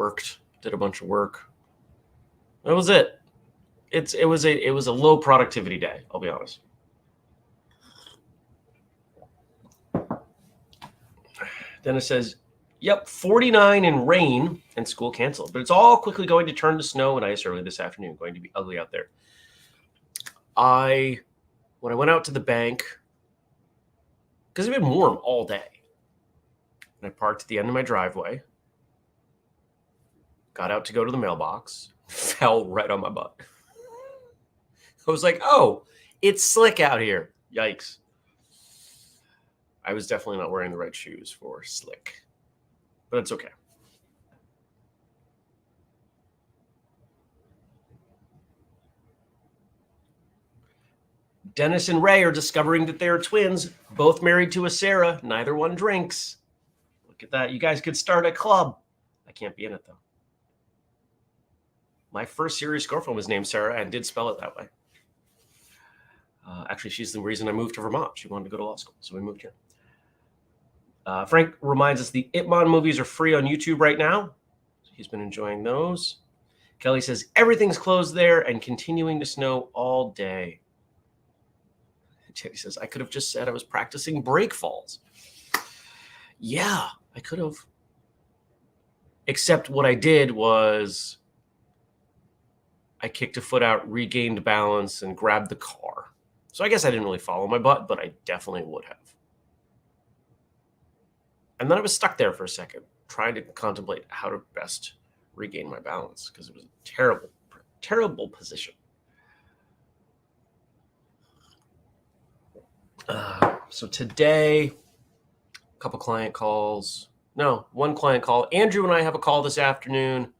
worked, did a bunch of work. That was it. It was a low productivity day, I'll be honest. Dennis says, yep, 49 in rain and school canceled, but it's all quickly going to turn to snow and ice early this afternoon. Going to be ugly out there. When I went out to the bank, because it's been warm all day, and I parked at the end of my driveway, got out to go to the mailbox, fell right on my butt. I was like, oh, it's slick out here. Yikes. I was definitely not wearing the right shoes for slick, but it's okay. Dennis and Ray are discovering that they are twins, both married to a Sarah. Neither one drinks. Look at that. You guys could start a club. I can't be in it, though. My first serious girlfriend was named Sarah and did spell it that way. Actually, she's the reason I moved to Vermont. She wanted to go to law school, so we moved here. Frank reminds us the Ip Man movies are free on YouTube right now. He's been enjoying those. Kelly says everything's closed there and continuing to snow all day. Jenny says, I could have just said I was practicing break falls. Yeah, I could have. Except what I did was I kicked a foot out, regained balance, and grabbed the car. So I guess I didn't really follow my butt, but I definitely would have. And then I was stuck there for a second, trying to contemplate how to best regain my balance, because it was a terrible, terrible position. So today, a couple client calls. No, one client call. Andrew and I have a call this afternoon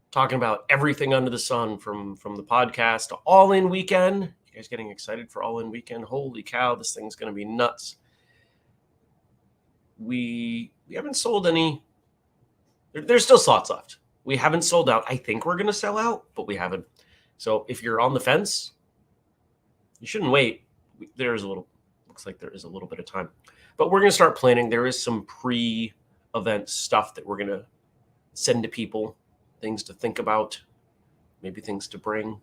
talking about everything under the sun from the podcast to All In Weekend. You guys getting excited for All In Weekend? Holy cow, this thing's going to be nuts. We haven't sold any. There's still slots left. We haven't sold out. I think we're going to sell out, but we haven't. So if you're on the fence, you shouldn't wait. Looks like there is a little bit of time, but we're going to start planning. There is some pre-event stuff that we're going to send to people, things to think about, maybe things to bring,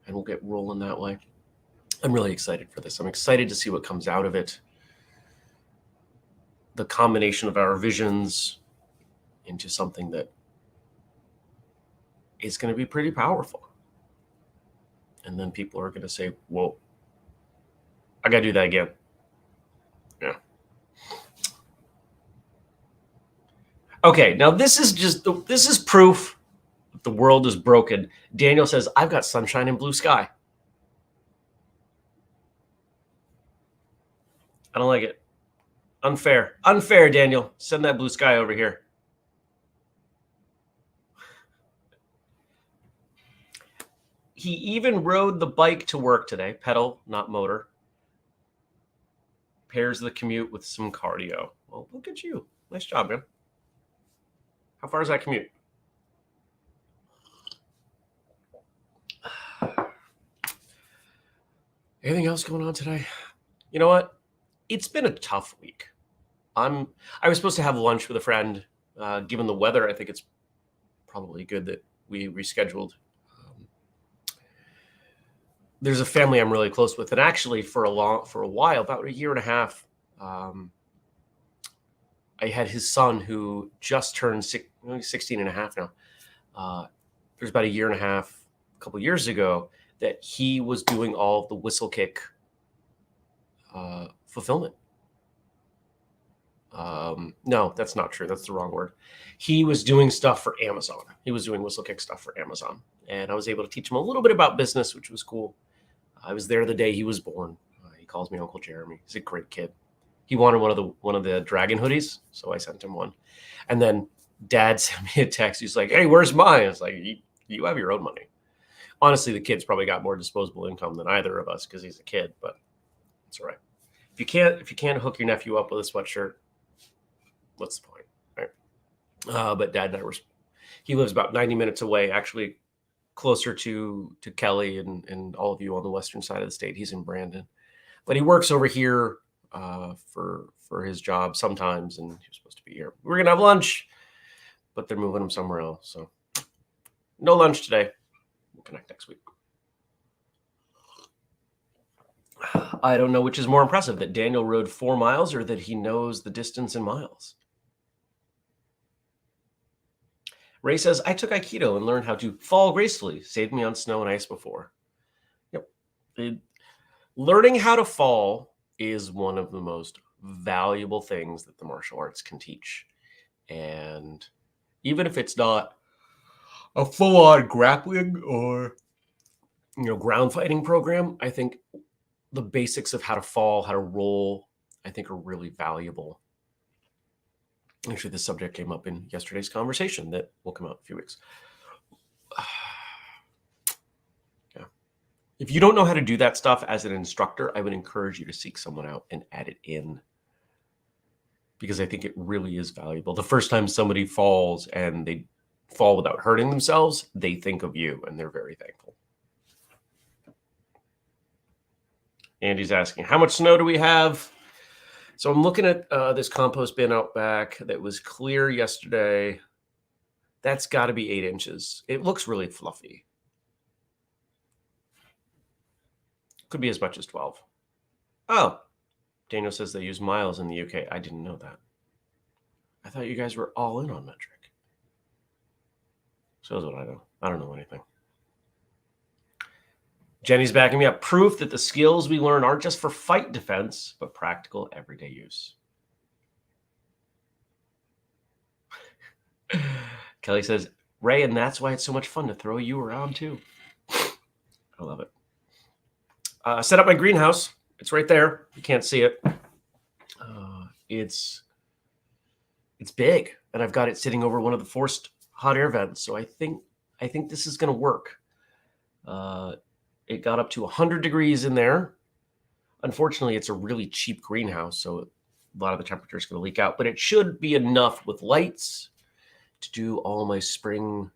and we'll get rolling that way. I'm really excited for this. I'm excited to see what comes out of it. The combination of our visions into something that is going to be pretty powerful. And then people are going to say, whoa, I got to do that again. Yeah. Okay, now this is proof that the world is broken. Daniel says, I've got sunshine and blue sky. I don't like it. Unfair. Unfair, Daniel. Send that blue sky over here. He even rode the bike to work today. Pedal, not motor. Pairs the commute with some cardio. Well, look at you. Nice job, man. How far is that commute? Anything else going on today? You know what? It's been a tough week. I was supposed to have lunch with a friend. Given the weather, I think it's probably good that we rescheduled. There's a family I'm really close with, and actually for a while, about a year and a half, I had his son who just turned 16 and a half now. There's about a year and a half, a couple years ago, that he was doing all of the whistlekick fulfillment. No, that's not true. That's the wrong word. He was doing stuff for Amazon. He was doing whistlekick stuff for Amazon. And I was able to teach him a little bit about business, which was cool. I was there the day he was born. He calls me Uncle Jeremy. He's a great kid. He wanted one of the dragon hoodies, so I sent him one. And then Dad sent me a text. He's like, "Hey, where's mine?" It's like, you have your own money. Honestly, the kid's probably got more disposable income than either of us because he's a kid, but it's all right. If you can't hook your nephew up with a sweatshirt, what's the point, right? But Dad and I he lives about 90 minutes away, actually closer to Kellie and all of you on the western side of the state. He's in Brandon, but he works over here for his job sometimes, and he was supposed to be here. We're gonna have lunch. but they're moving them somewhere else. So no lunch today. We'll connect next week. I don't know which is more impressive, that Daniel rode 4 miles or that he knows the distance in miles. Ray says, I took Aikido and learned how to fall gracefully. Saved me on snow and ice before. Yep. Learning how to fall is one of the most valuable things that the martial arts can teach. And even if it's not a full-on grappling or ground fighting program, I think the basics of how to fall, how to roll, I think are really valuable. Actually, this subject came up in yesterday's conversation that will come out in a few weeks. Yeah. If you don't know how to do that stuff as an instructor, I would encourage you to seek someone out and add it in, because I think it really is valuable. The first time somebody falls and they fall without hurting themselves, they think of you and they're very thankful. Andy's asking, how much snow do we have? So I'm looking at this compost bin out back that was clear yesterday. That's got to be 8 inches. It looks really fluffy. Could be as much as 12. Oh, Daniel says they use miles in the UK. I didn't know that. I thought you guys were all in on metric. Shows what I know. I don't know anything. Jenny's backing me up. Proof that the skills we learn aren't just for fight defense, but practical everyday use. Kelly says, Ray, and that's why it's so much fun to throw you around too. I love it. Set up my greenhouse. It's right there. You can't see it. It's big, and I've got it sitting over one of the forced hot air vents. So I think this is going to work. It got up to 100 degrees in there. Unfortunately, it's a really cheap greenhouse, so a lot of the temperature is going to leak out. But it should be enough with lights to do all my spring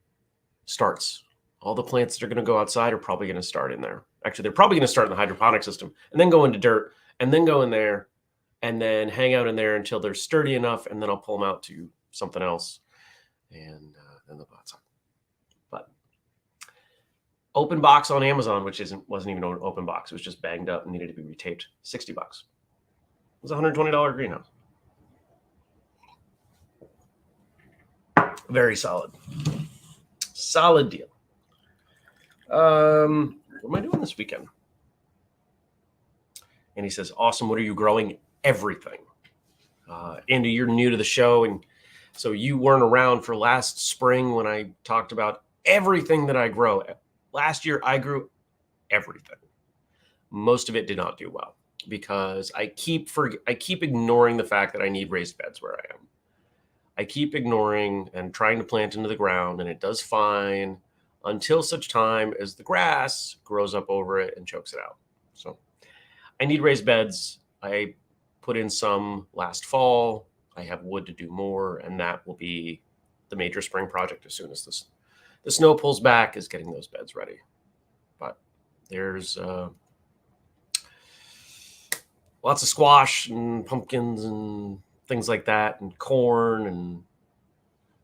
starts. All the plants that are going to go outside are probably going to start in there. Actually, they're probably going to start in the hydroponic system and then go into dirt and then go in there and then hang out in there until they're sturdy enough, and then I'll pull them out to something else, and then they'll go outside. But open box on Amazon, which wasn't even an open box. It was just banged up and needed to be retaped. $60. It was a $120 greenhouse. Very solid. Solid deal. What am I doing this weekend? And he says, awesome. What are you growing? Everything. Andy, you're new to the show, and so you weren't around for last spring when I talked about everything that I grow. Last year, I grew everything. Most of it did not do well because I keep ignoring the fact that I need raised beds where I am. I keep ignoring and trying to plant into the ground, and it does fine until such time as the grass grows up over it and chokes it out. So I need raised beds. I put in some last fall. I have wood to do more, and that will be the major spring project as soon as the snow pulls back, is getting those beds ready. But there's lots of squash and pumpkins and things like that, and corn, and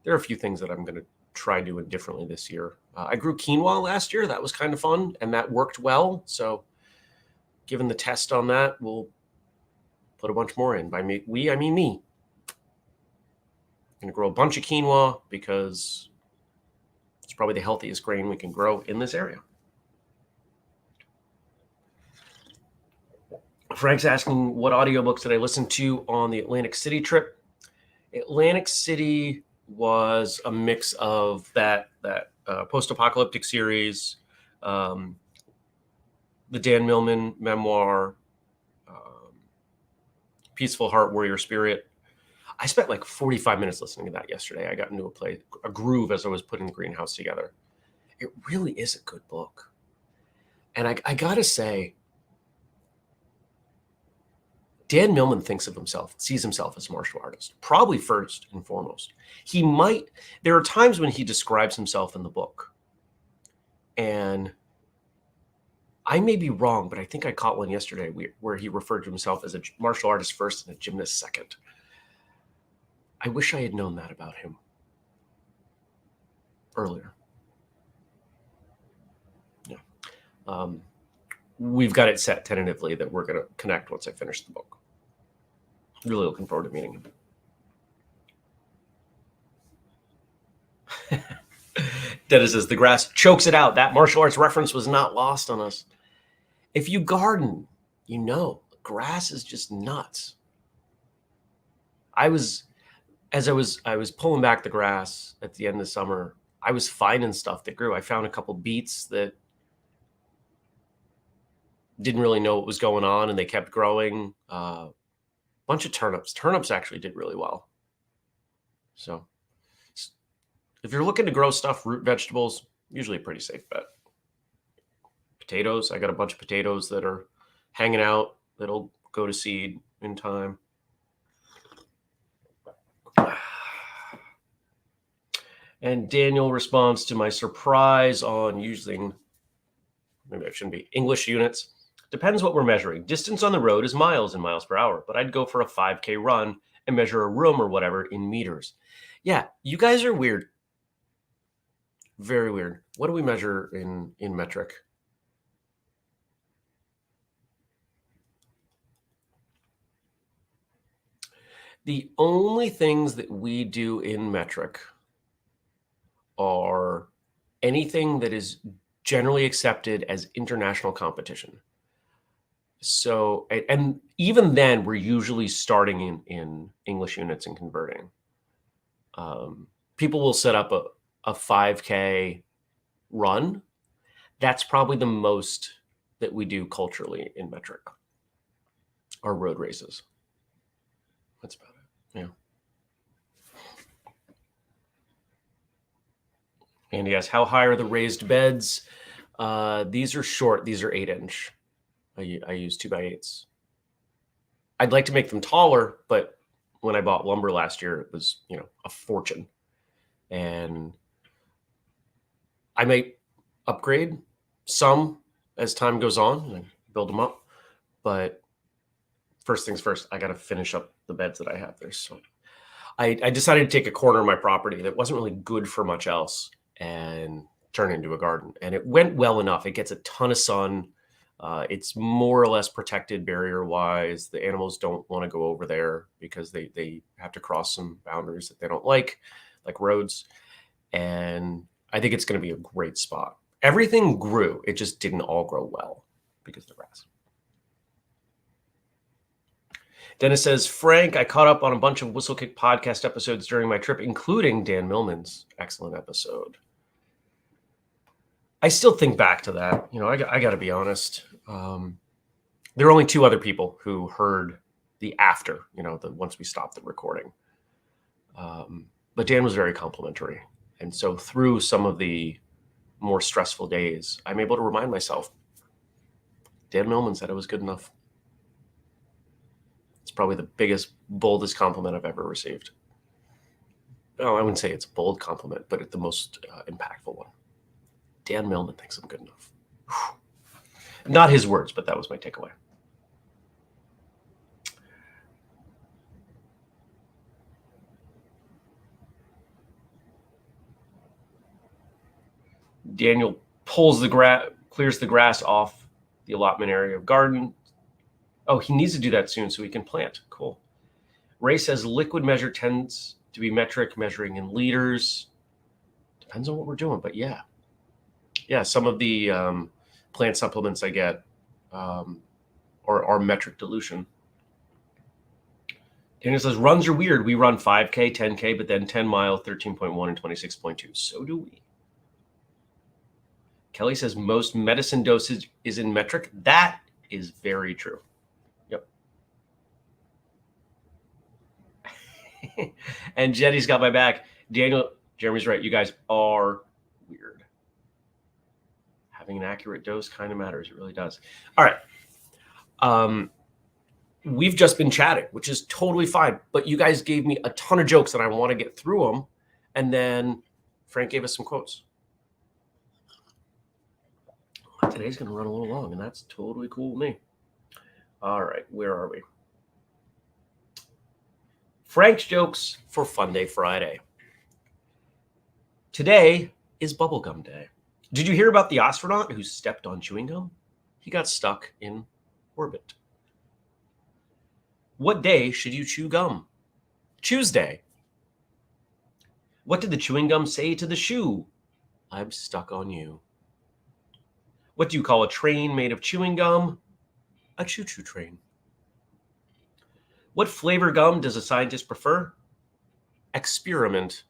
there are a few things that I'm going to try doing differently this year. I grew quinoa last year. That was kind of fun, and that worked well. So given the test on that, we'll put a bunch more in. By me, I mean me. I'm going to grow a bunch of quinoa because it's probably the healthiest grain we can grow in this area. Frank's asking, what audiobooks did I listen to on the Atlantic City trip? Atlantic City was a mix of that post-apocalyptic series, the Dan Millman memoir, Peaceful Heart, Warrior Spirit. I spent like 45 minutes listening to that yesterday. I got into a groove as I was putting the greenhouse together. It really is a good book. And I got to say, Dan Millman sees himself as a martial artist, probably first and foremost. There are times when he describes himself in the book, and I may be wrong, but I think I caught one yesterday where he referred to himself as a martial artist first and a gymnast second. I wish I had known that about him. earlier. Yeah. We've got it set tentatively that we're going to connect once I finish the book. Really looking forward to meeting him. Dennis says, the grass chokes it out. That martial arts reference was not lost on us. If you garden, you know, grass is just nuts. I was pulling back the grass at the end of summer, I was finding stuff that grew. I found a couple beets that didn't really know what was going on, and they kept growing. Bunch of turnips. Turnips actually did really well. So if you're looking to grow stuff, root vegetables, usually a pretty safe bet. Potatoes. I got a bunch of potatoes that are hanging out that'll go to seed in time. And Daniel responds to my surprise on using, maybe I shouldn't be, English units. Depends what we're measuring. Distance on the road is miles and miles per hour, but I'd go for a 5K run and measure a room or whatever in meters. Yeah, you guys are weird. Very weird. What do we measure in metric? The only things that we do in metric are anything that is generally accepted as international competition. So, and even then, we're usually starting in English units and converting. People will set up a 5K run. That's probably the most that we do culturally in metric, our road races. That's about it. Yeah. And yes, how high are the raised beds? These are short. These are 8-inch. I use 2x8s. I'd like to make them taller, but when I bought lumber last year, it was, a fortune. And I might upgrade some as time goes on and build them up. But first things first, I got to finish up the beds that I have there. So I decided to take a corner of my property that wasn't really good for much else and turn it into a garden. And it went well enough. It gets a ton of sun. It's more or less protected barrier-wise. The animals don't want to go over there because they have to cross some boundaries that they don't like roads. And I think it's going to be a great spot. Everything grew. It just didn't all grow well because of the grass. Dennis says, Frank, I caught up on a bunch of Whistlekick podcast episodes during my trip, including Dan Millman's excellent episode. I still think back to that. I got to be honest. There were only 2 other people who heard the after, once we stopped the recording. But Dan was very complimentary. And so through some of the more stressful days, I'm able to remind myself, Dan Millman said it was good enough. It's probably the biggest, boldest compliment I've ever received. No, I wouldn't say it's a bold compliment, but it's the most impactful one. Dan Millman thinks I'm good enough. Whew. Not his words, but that was my takeaway. Daniel pulls the grass, clears the grass off the allotment area of garden. Oh, he needs to do that soon so he can plant. Cool. Ray says liquid measure tends to be metric, measuring in liters. Depends on what we're doing, but yeah. Yeah, some of the plant supplements I get are metric dilution. Daniel says, runs are weird. We run 5K, 10K, but then 10 mile, 13.1 and 26.2. So do we. Kelly says, most medicine dosage is in metric. That is very true. Yep. And Jetty's got my back. Jeremy's right. You guys are weird. Having an accurate dose kind of matters. It really does. All right. We've just been chatting, which is totally fine. But you guys gave me a ton of jokes and I want to get through them. And then Frank gave us some quotes. Today's going to run a little long, and that's totally cool with me. All right, where are we? Frank's jokes for Funday Friday. Today, is bubblegum day. Did you hear about the astronaut who stepped on chewing gum? He got stuck in orbit. What day should you chew gum? Tuesday. What did the chewing gum say to the shoe? I'm stuck on you. What do you call a train made of chewing gum? A choo-choo train. What flavor gum does a scientist prefer? Experiment.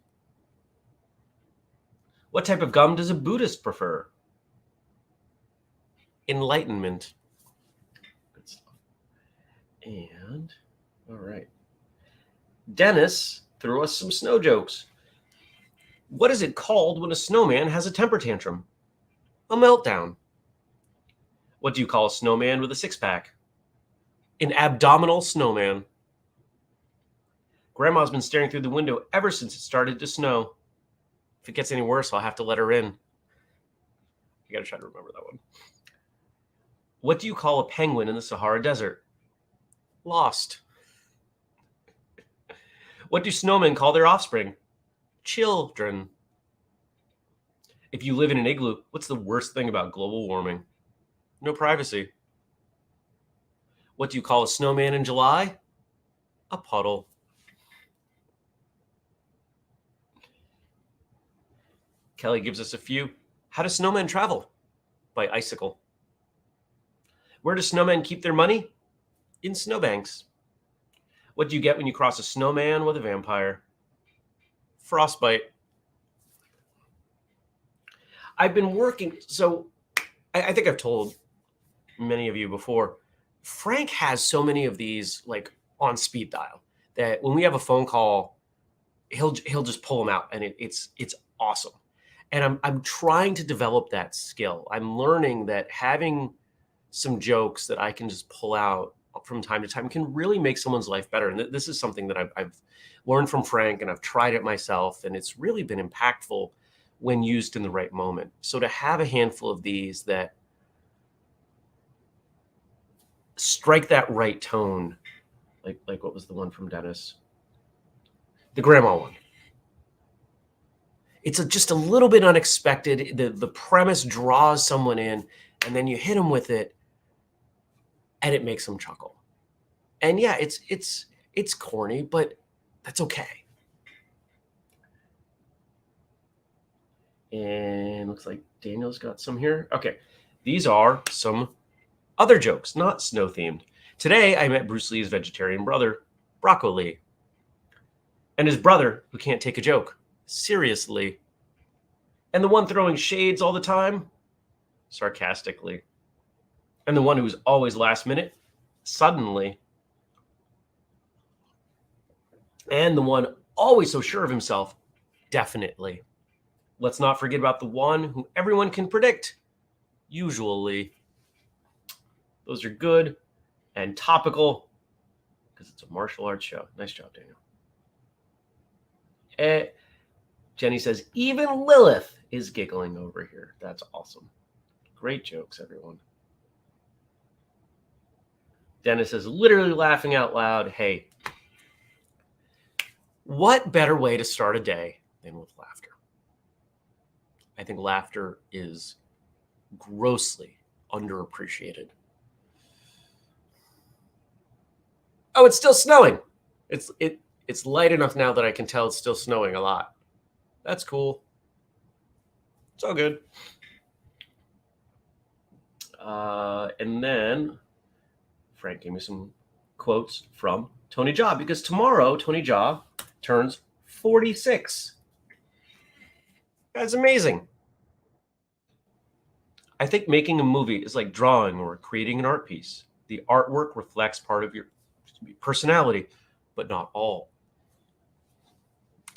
What type of gum does a Buddhist prefer? Enlightenment. Good stuff. And, all right. Dennis threw us some snow jokes. What is it called when a snowman has a temper tantrum? A meltdown. What do you call a snowman with a six-pack? An abdominal snowman. Grandma's been staring through the window ever since it started to snow. If it gets any worse, I'll have to let her in. You gotta try to remember that one. What do you call a penguin in the Sahara Desert? Lost. What do snowmen call their offspring? Children. If you live in an igloo, what's the worst thing about global warming? No privacy. What do you call a snowman in July? A puddle. Kellie gives us a few. How do snowmen travel? By icicle. Where do snowmen keep their money? In snowbanks. What do you get when you cross a snowman with a vampire? Frostbite. I've been working, so I think I've told many of you before, Frank has so many of these like on speed dial that when we have a phone call, he'll just pull them out, and it's awesome. And I'm trying to develop that skill. I'm learning that having some jokes that I can just pull out from time to time can really make someone's life better. And this is something that I've learned from Frank, and I've tried it myself, and it's really been impactful when used in the right moment. So to have a handful of these that strike that right tone, like what was the one from Dennis? The grandma one. It's just a little bit unexpected. The premise draws someone in, and then you hit them with it, and it makes them chuckle. And yeah, it's corny, but that's okay. And looks like Daniel's got some here. Okay, these are some other jokes, not snow themed. Today, I met Bruce Lee's vegetarian brother, Broccoli, and his brother, who can't take a joke seriously, and the one throwing shades all the time, sarcastically, and the one who's always last minute, suddenly, and the one always so sure of himself, definitely. Let's not forget about the one who everyone can predict, usually. Those are good and topical because it's a martial arts show. Nice job, Daniel. Jenny says, even Lilith is giggling over here. That's awesome. Great jokes, everyone. Dennis is literally laughing out loud. Hey, what better way to start a day than with laughter? I think laughter is grossly underappreciated. Oh, it's still snowing. It's light enough now that I can tell it's still snowing a lot. That's cool. It's all good. And then Frank gave me some quotes from Tony Jaa, because tomorrow Tony Jaa turns 46. That's amazing. I think making a movie is like drawing or creating an art piece. The artwork reflects part of your personality, but not all.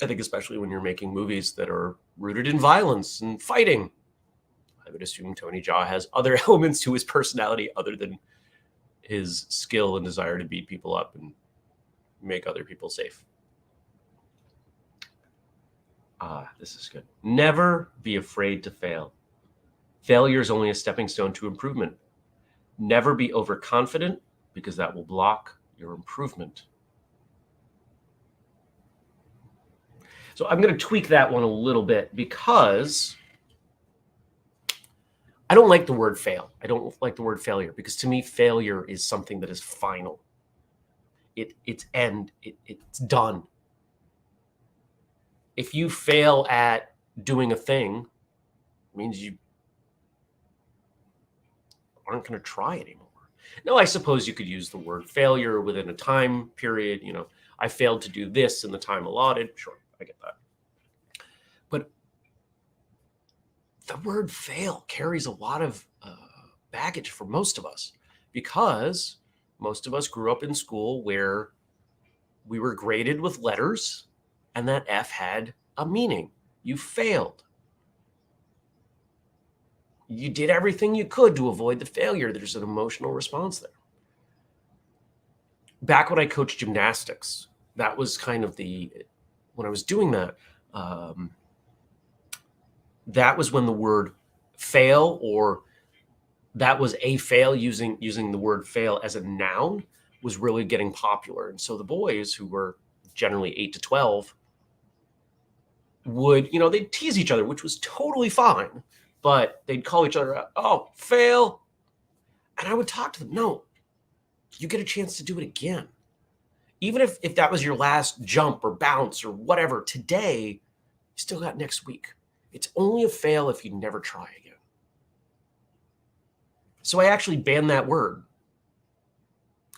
I think especially when you're making movies that are rooted in violence and fighting, I would assume Tony Jaa has other elements to his personality other than his skill and desire to beat people up and make other people safe. This is good. Never be afraid to fail. Failure is only a stepping stone to improvement. Never be overconfident, because that will block your improvement. So I'm going to tweak that one a little bit, because I don't like the word fail. I don't like the word failure because to me, failure is something that is final. It's done. If you fail at doing a thing, it means you aren't going to try anymore. Now, I suppose you could use the word failure within a time period. You know, I failed to do this in the time allotted. Sure, I get that. But the word fail carries a lot of baggage for most of us because most of us grew up in school where we were graded with letters and that F had a meaning. You failed. You did everything you could to avoid the failure. There's an emotional response there. Back when I coached gymnastics, that was kind of when I was doing that, that was when the word fail, or that was a fail, using the word fail as a noun, was really getting popular. And so the boys, who were generally 8 to 12, would, they'd tease each other, which was totally fine. But they'd call each other out, oh, fail. And I would talk to them, no, you get a chance to do it again. Even if that was your last jump or bounce or whatever, today, you still got next week. It's only a fail if you never try again. So I actually banned that word.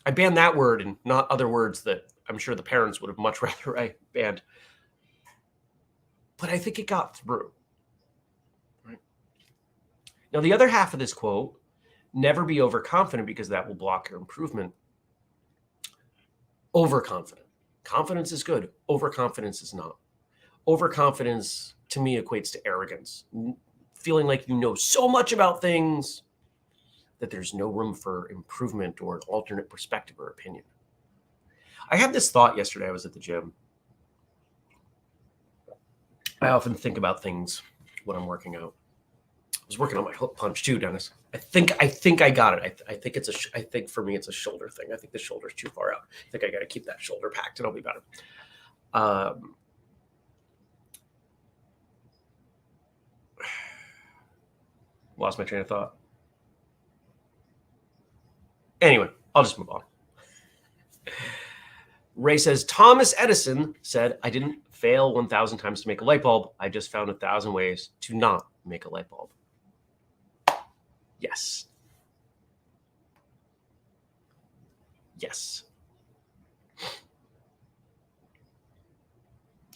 I banned that word and not other words that I'm sure the parents would have much rather I banned. But I think it got through. Right? Now, the other half of this quote, never be overconfident because that will block your improvement. Overconfident. Confidence is good. Overconfidence is not. Overconfidence, to me, equates to arrogance. Feeling like you know so much about things that there's no room for improvement or an alternate perspective or opinion. I had this thought yesterday. I was at the gym. I often think about things when I'm working out. I was working on my hook punch too, Dennis. I think I got it. I think for me it's a shoulder thing. I think the shoulder's too far out. I think I got to keep that shoulder packed and I'll be better. Lost my train of thought. Anyway, I'll just move on. Ray says, Thomas Edison said, I didn't fail 1,000 times to make a light bulb. I just found 1,000 ways to not make a light bulb. Yes. Yes.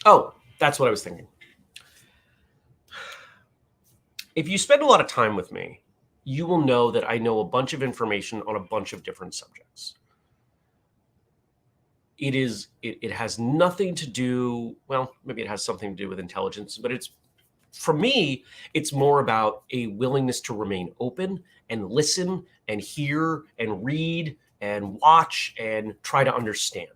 Oh, that's what I was thinking. If you spend a lot of time with me, you will know that I know a bunch of information on a bunch of different subjects. It has nothing to do, well, maybe it has something to do with intelligence, but for me, it's more about a willingness to remain open and listen and hear and read and watch and try to understand.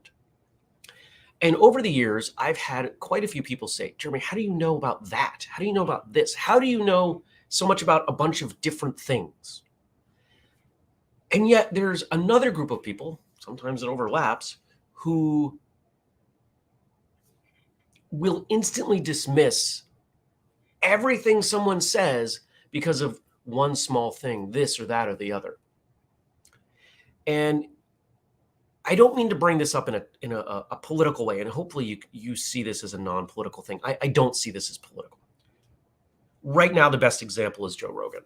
And over the years, I've had quite a few people say, Jeremy, how do you know about that? How do you know about this? How do you know so much about a bunch of different things? And yet there's another group of people, sometimes it overlaps, who will instantly dismiss everything someone says because of one small thing, this or that or the other. And I don't mean to bring this up in a political way, and hopefully you see this as a non-political thing. I don't see this as political. Right now, the best example is Joe Rogan.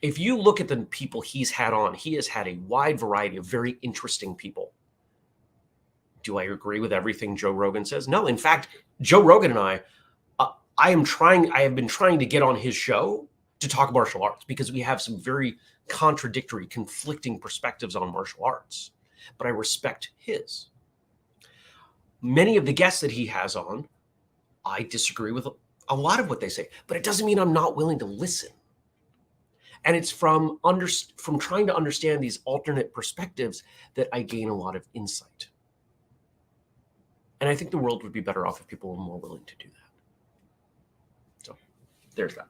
If you look at the people he's had on, he has had a wide variety of very interesting people. Do I agree with everything Joe Rogan says? No. In fact, Joe Rogan and I have been trying to get on his show to talk martial arts because we have some very contradictory, conflicting perspectives on martial arts. But I respect his. Many of the guests that he has on, I disagree with a lot of what they say, but it doesn't mean I'm not willing to listen. And it's from trying to understand these alternate perspectives that I gain a lot of insight. And I think the world would be better off if people were more willing to do that. So there's that.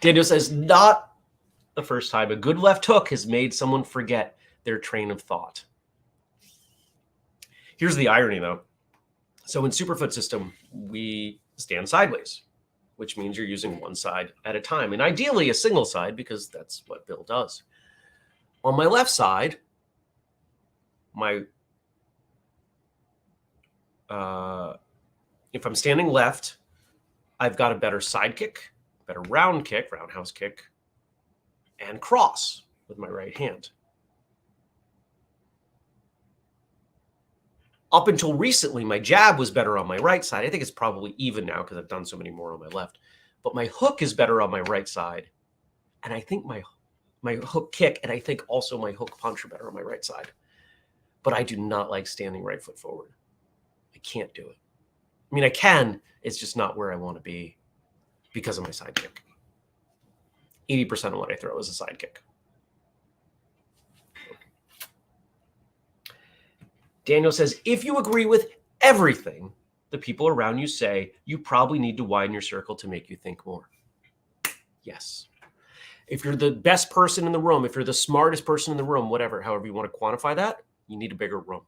Daniel says, not the first time. A good left hook has made someone forget their train of thought. Here's the irony, though. So in Superfoot system, we stand sideways, which means you're using one side at a time, and ideally a single side, because that's what Bill does. On my left side, if I'm standing left, I've got a better side kick, better roundhouse kick, and cross with my right hand. Up until recently, my jab was better on my right side. I think it's probably even now because I've done so many more on my left. But my hook is better on my right side. And I think my hook kick and I think also my hook punch are better on my right side. But I do not like standing right foot forward. I can't do it. I mean, I can. It's just not where I want to be because of my side kick. 80% of what I throw is a side kick. Daniel says, if you agree with everything the people around you say, you probably need to widen your circle to make you think more. Yes. If you're the best person in the room, if you're the smartest person in the room, whatever, however you want to quantify that, you need a bigger room.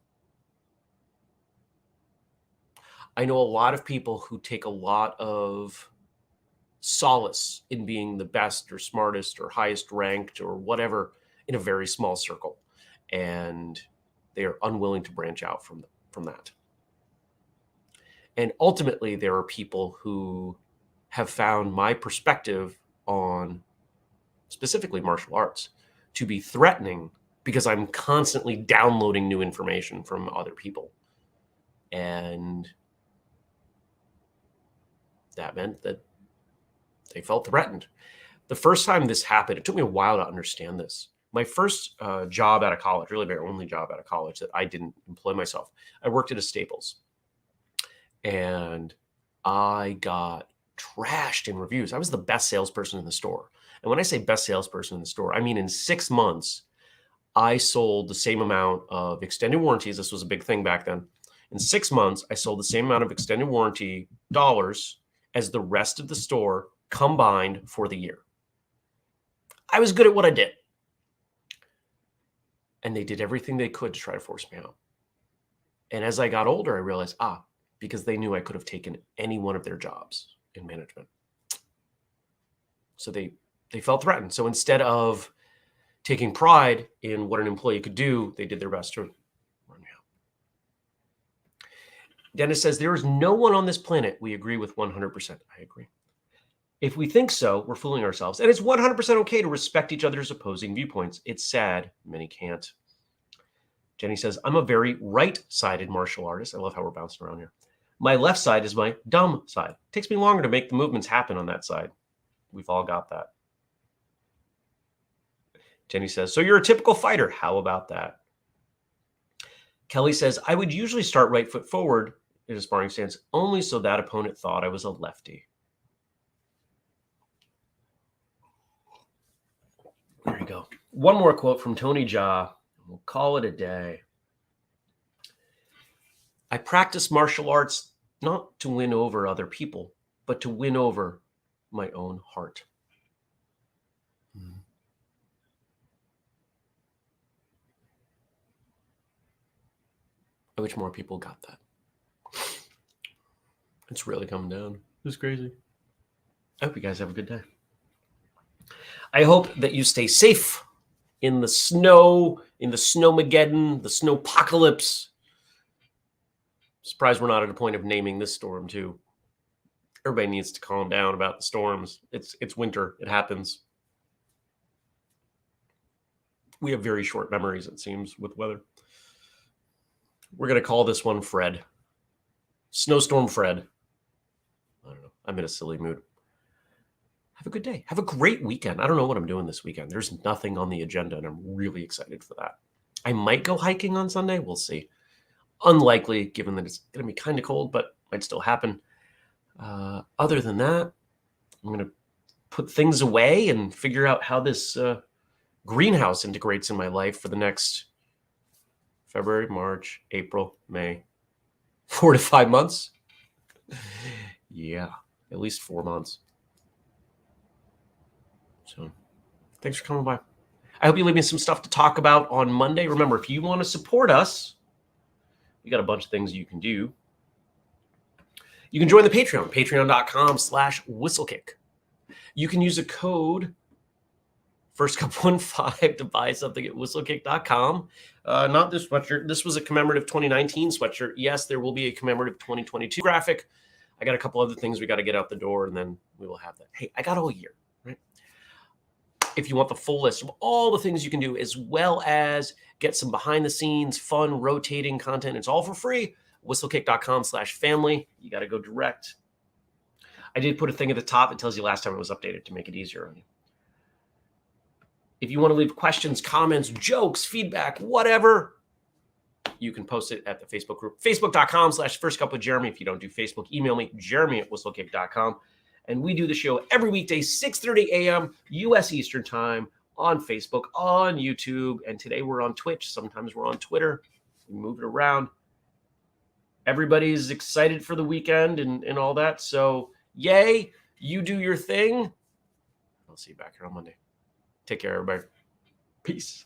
I know a lot of people who take a lot of solace in being the best or smartest or highest ranked or whatever in a very small circle. And they are unwilling to branch out from that. And ultimately, there are people who have found my perspective on specifically martial arts to be threatening because I'm constantly downloading new information from other people. And that meant that they felt threatened. The first time this happened, it took me a while to understand this. My first job out of college, really my only job out of college that I didn't employ myself, I worked at a Staples. And I got trashed in reviews. I was the best salesperson in the store. And when I say best salesperson in the store, I mean in 6 months, I sold the same amount of extended warranties. This was a big thing back then. In 6 months, I sold the same amount of extended warranty dollars as the rest of the store combined for the year. I was good at what I did. And they did everything they could to try to force me out. And as I got older, I realized, because they knew I could have taken any one of their jobs in management. So they felt threatened. So instead of taking pride in what an employee could do, they did their best to run me out. Dennis says, there is no one on this planet we agree with 100%. I agree. If we think so, we're fooling ourselves. And it's 100% okay to respect each other's opposing viewpoints. It's sad many can't. Jenny says, I'm a very right-sided martial artist. I love how we're bouncing around here. My left side is my dumb side. It takes me longer to make the movements happen on that side. We've all got that. Jenny says, so you're a typical fighter. How about that? Kelly says, I would usually start right foot forward in a sparring stance only so that opponent thought I was a lefty. There you go. One more quote from Tony Jaa. We'll call it a day. I practice martial arts not to win over other people, but to win over my own heart. I wish more people got that. It's really coming down. It's crazy. I hope you guys have a good day. I hope that you stay safe in the snow, in the snowmageddon, the snowpocalypse. Surprised we're not at a point of naming this storm too. Everybody needs to calm down about the storms. It's winter. It happens. We have very short memories, it seems, with weather. We're going to call this one Fred. Snowstorm Fred. I don't know. I'm in a silly mood. Have a good day. Have a great weekend. I don't know what I'm doing this weekend. There's nothing on the agenda, and I'm really excited for that. I might go hiking on Sunday. We'll see. Unlikely, given that it's going to be kind of cold, but might still happen. Other than that, I'm going to put things away and figure out how this greenhouse integrates in my life for the next February, March, April, May, 4 to 5 months. Yeah, at least 4 months. So thanks for coming by. I hope you leave me some stuff to talk about on Monday. Remember, if you want to support us, we got a bunch of things you can do. You can join the Patreon, patreon.com/whistlekick. You can use a code FirstCup15 to buy something at whistlekick.com. Not this sweatshirt. This was a commemorative 2019 sweatshirt. Yes, there will be a commemorative 2022 graphic. I got a couple other things we got to get out the door, and then we will have that. Hey, I got all year, right? If you want the full list of all the things you can do, as well as get some behind-the-scenes, fun, rotating content, it's all for free. Whistlekick.com/family. You got to go direct. I did put a thing at the top that tells you last time it was updated to make it easier on you. If you want to leave questions, comments, jokes, feedback, whatever, you can post it at the Facebook group, facebook.com/firstcupwithjeremy. If you don't do Facebook, email me, jeremy@whistlekick.com. And we do the show every weekday, 6:30 a.m. U.S. Eastern Time on Facebook, on YouTube. And today we're on Twitch. Sometimes we're on Twitter. We move it around. Everybody's excited for the weekend and all that. So, yay, you do your thing. I'll see you back here on Monday. Take care, everybody. Peace.